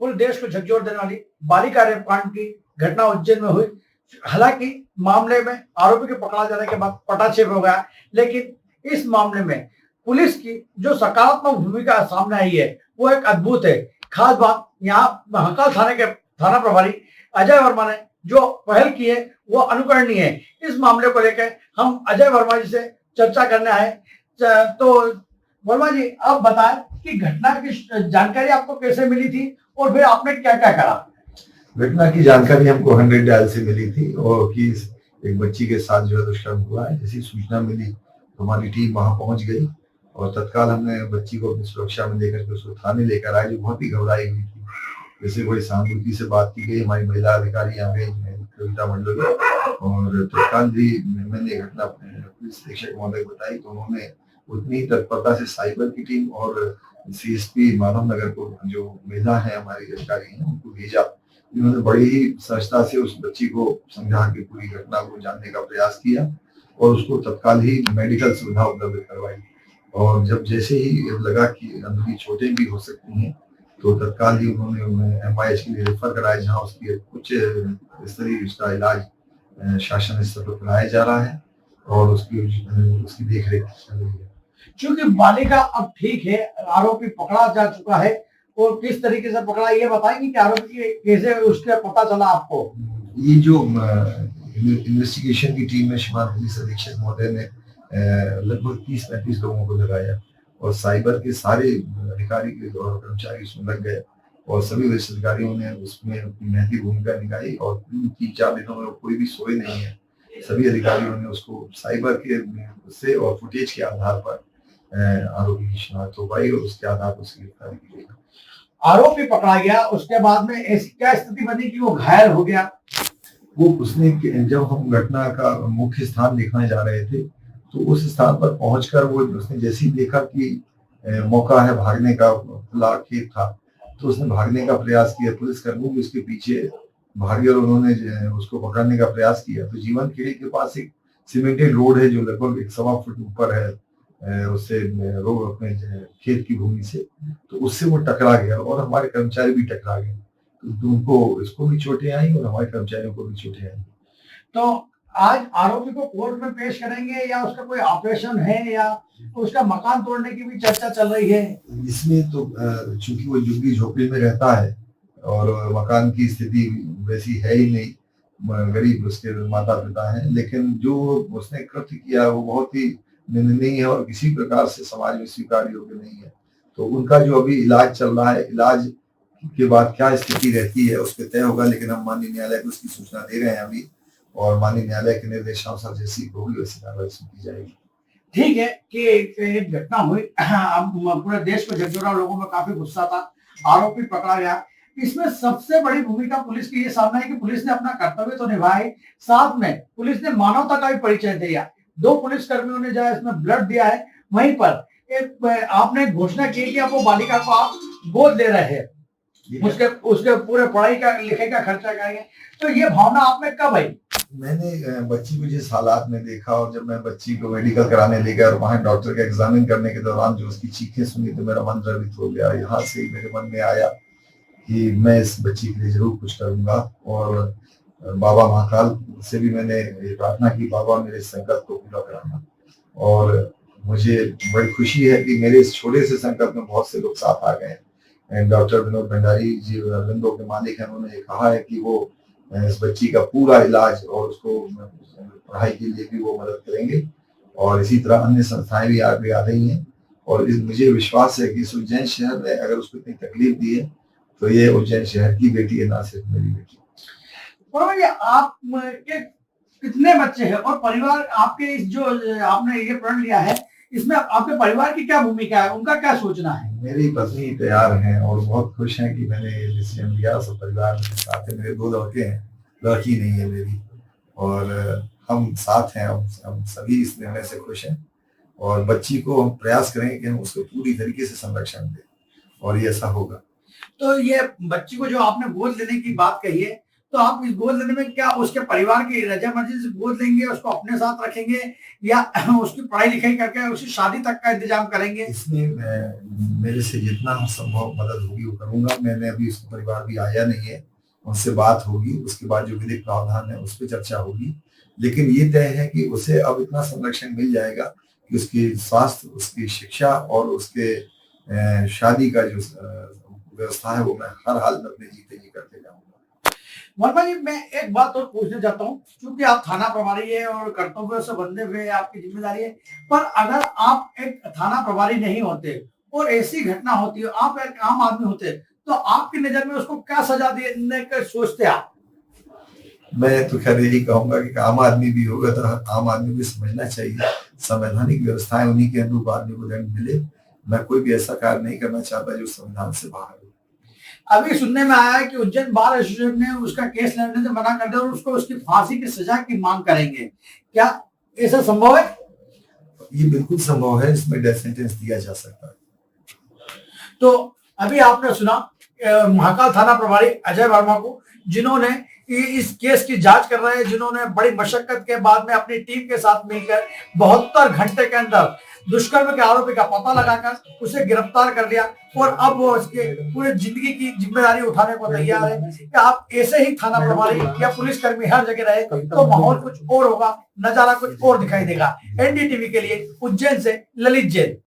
पूरे देश को झकझोर देने वाली बालिका रेप कांड की घटना उज्जैन में हुई। हालांकि मामले में आरोपी के पकड़ा जाने के बाद पटाक्षेप हो गया, लेकिन इस मामले में पुलिस की जो सकारात्मक भूमिका सामने आई है वो एक अद्भुत है। खास बात यहाँ महाकाल थाने के थाना प्रभारी अजय वर्मा ने जो पहल की है वो अनुकरणीय है। इस मामले को लेकर हम अजय वर्मा जी से चर्चा करने आए। तो वर्मा जी, आप बताएं कि घटना की जानकारी आपको कैसे मिली थी और फिर आपने क्या क्या करा? घटना की जानकारी हमको 100 डायल से मिली थी और कि एक बच्ची के साथ जो है दुष्कर्म हुआ है। जैसी सूचना मिली तो हमारी टीम वहां पहुंच गई और तत्काल हमने बच्ची को अपनी सुरक्षा में लेकर के उसको थाने लेकर आए, जो बहुत ही घबराई हुई थी। जैसे कोई सहानुभूति से बात की गई, हमारी महिला अधिकारी आ गई कविता मंडल, और तत्काल भी मैंने घटना पुलिस अधीक्षक महोदय को बताई तो उन्होंने उतनी तत्परता से साइबर की टीम और सीएसपी माधव नगर को जो महिला है हमारी अधिकारी हैं उनको भेजा। इन्होंने बड़ी ही सहजता से उस बच्ची को समझा के पूरी घटना को जानने का प्रयास किया और उसको तत्काल ही मेडिकल सुविधा उपलब्ध करवाई। और जब जैसे ही लगा कि अंदरूनी चोटें भी हो सकती हैं तो तत्काल ही उन्होंने एमआईएच के लिए रेफर कराया, जहाँ उसकी उच्च स्तरीय उसका इलाज शासन स्तर पर कराया जा रहा है और उसकी देख रेख चल रही है। क्योंकि बालिका अब ठीक है, आरोपी पकड़ा जा चुका है और किस तरीके से पकड़ा ये बताएंगे कि आरोपी कैसे उसका पता चला आपको? ये जो इन्वेस्टिगेशन की टीम में श्रीमान पुलिस अधीक्षक महोदय ने लगभग 30-35 लोगों को लगाया और साइबर के सारे अधिकारी और कर्मचारी उसमें लग गए और सभी वरिष्ठ अधिकारियों ने उसमें अपनी महती भूमिका निभाई और 3-4 दिनों में कोई भी सोए नहीं है। सभी अधिकारियों ने उसको साइबर के से और फुटेज के आधार पर आरोपी की शिनाख्त हो पाई और उसके आधार पर उसकी गिरफ्तारी की गई। आरोपी पकड़ा गया, उसके बाद में ऐसी क्या स्थिति बनी कि वो घायल हो गया? वो उसने जब हम घटना का मुख्य स्थान देखने जा रहे थे तो उस स्थान पर पहुंचकर वो उसने जैसे ही देखा कि मौका है भागने का, खुला खेत था, तो उसने भागने का प्रयास किया। पुलिसकर्मी भी उसके पीछे भागे और उन्होंने उसको पकड़ने का प्रयास किया। तो जीवन खेड़ी के पास एक सीमेंटेड रोड है जो लगभग 1.25 फुट ऊपर है उससे रोड अपने खेत की भूमि से, तो उससे वो टकरा गया और हमारे कर्मचारी भी टकरा गए। तो उनको इसको भी चोटें आई और हमारे कर्मचारियों को भी चोटें आई। तो आज आरोपी को कोर्ट में पेश करेंगे या उसका कोई ऑपरेशन है या उसका मकान तोड़ने की भी चर्चा चल रही है? इसमें तो चूंकि वो झुग्गी झोपड़ी में रहता है और मकान की स्थिति वैसी है ही नहीं, गरीब उसके माता पिता हैं, लेकिन जो उसने कृत्य किया वो बहुत ही निंदनीय है और किसी प्रकार से समाज में स्वीकार योग्य नहीं है। तो उनका जो अभी इलाज चल रहा है, इलाज के बाद क्या स्थिति रहती है उस पर तय होगा, लेकिन हम माननीय न्यायालय को उसकी सूचना दे रहे हैं अभी और माननीय न्यायालय के निर्देशानुसार जैसी होगी वैसी कार्रवाई की जाएगी। ठीक है कि एक घटना हुई, पूरे देश को झकझोरा, लोगों में काफी गुस्सा था, आरोपी पकड़ा गया। इसमें सबसे बड़ी भूमिका पुलिस की ये सामने है कि पुलिस ने अपना कर्तव्य तो निभाया, साथ में पुलिस ने मानवता का भी परिचय दिया। 2 पुलिस कर्मियों ने जहाँ इसमें ब्लड दिया है, वहीं पर एक आपने घोषणा की कि अब वो बालिका को आप गोद ले रहे हैं, उसके पूरे पढ़ाई का लिखे का खर्चा करेंगे। तो ये भावना आप में कब आई? मैंने बच्ची को जिस हालात में देखा और जब मैं बच्ची को मेडिकल कराने ले गया और वहां डॉक्टर का एग्जामिन करने के दौरान जो उसकी चीखें सुनी तो मेरा मन द्रवित हो गया। यहाँ से मेरे मन में आया कि मैं इस बच्ची के लिए जरूर कुछ करूंगा और बाबा महाकाल से भी मैंने प्रार्थना की, बाबा मेरे संकल्प को पूरा कराना। और मुझे बड़ी खुशी है कि मेरे इस छोटे से संकल्प में बहुत से लोग साथ आ गए। डॉक्टर विनोद भंडारी जी रविंदो के मालिक हैं, उन्होंने कहा है कि वो इस बच्ची का पूरा इलाज और उसको पढ़ाई के लिए भी वो मदद करेंगे और इसी तरह अन्य संस्थाएं भी आगे आ रही हैं। और मुझे विश्वास है कि इस उज्जैन शहर में अगर उसको इतनी तकलीफ दी है तो ये उज्जैन शहर की बेटी है, ना सिर्फ मेरी बेटी। आप के कितने बच्चे हैं और परिवार आपके इस जो आपने ये प्रण लिया है इसमें आपके परिवार की क्या भूमिका है, उनका क्या सोचना है? मेरी पत्नी तैयार हैं और बहुत खुश हैं कि मैंने ये डिसीजन लिया। सब परिवार मेरे साथ है, मेरे 2 लड़के हैं, लड़की नहीं है मेरी, और हम साथ हैं। हम सभी इस निर्णय से खुश हैं और बच्ची को हम प्रयास करेंगे कि हम उसको पूरी तरीके से संरक्षण दें और ये ऐसा होगा। तो ये बच्ची को जो आपने गोद लेने की बात कही है, तो आप इस गोद लेने में क्या उसके परिवार की रजामंदी से गोद लेंगे, उसको अपने साथ रखेंगे या उसकी पढ़ाई लिखाई करके उसकी शादी तक का इंतजाम करेंगे? इसमें मेरे से जितना संभव मदद होगी वो करूंगा। मैंने अभी उसका परिवार भी आया नहीं है, उनसे बात होगी, उसके बाद जो विधिक प्रावधान है उस पर चर्चा होगी। लेकिन ये तय है कि उसे अब इतना संरक्षण मिल जाएगा कि उसकी स्वास्थ्य, उसकी शिक्षा और उसके शादी का जो व्यवस्था है वो मैं हर हाल में अपने जीते जी करते जाऊंगा। वर्मा जी, मैं एक बात और पूछना चाहता हूँ, क्योंकि आप थाना प्रभारी है और कर्तव्यों से बंधे हुए आपकी जिम्मेदारी है, पर अगर आप एक थाना प्रभारी नहीं होते और ऐसी घटना होती है, आप एक आम आदमी होते, तो आपकी नजर में उसको क्या सजा देने का सोचते आप? मैं तो खैर यही कहूंगा कि आम आदमी भी होगा तो आम आदमी को समझना चाहिए, संवैधानिक व्यवस्थाएं उन्हीं के अनुरूप आदमी को दंड मिले। मैं कोई भी ऐसा कार्य नहीं करना चाहता जो संविधान से बाहर हो। अभी सुनने में आया है कि उज्जैन बार एसोसिएशन ने उसका केस लड़ने से मना कर दिया और उसको उसकी फांसी की सजा की मांग करेंगे, क्या ऐसा संभव है? ये बिल्कुल संभव है, इसमें डेथ सेंटेंस दिया जा सकता है। तो अभी आपने सुना महाकाल थाना प्रभारी अजय वर्मा को, जिन्होंने इस केस की जांच कर रहे हैं, जिन्होंने बड़ी मशक्कत के बाद में अपनी टीम के साथ मिलकर 72 घंटे के अंदर दुष्कर्म के आरोपी का पता लगाकर उसे गिरफ्तार कर लिया और अब वो उसके पूरे जिंदगी की जिम्मेदारी उठाने को तैयार है कि आप ऐसे ही थाना प्रभारी या पुलिसकर्मी हर जगह रहे तो माहौल कुछ और होगा, नजारा कुछ और दिखाई देगा। एनडीटीवी के लिए उज्जैन से ललित जैन।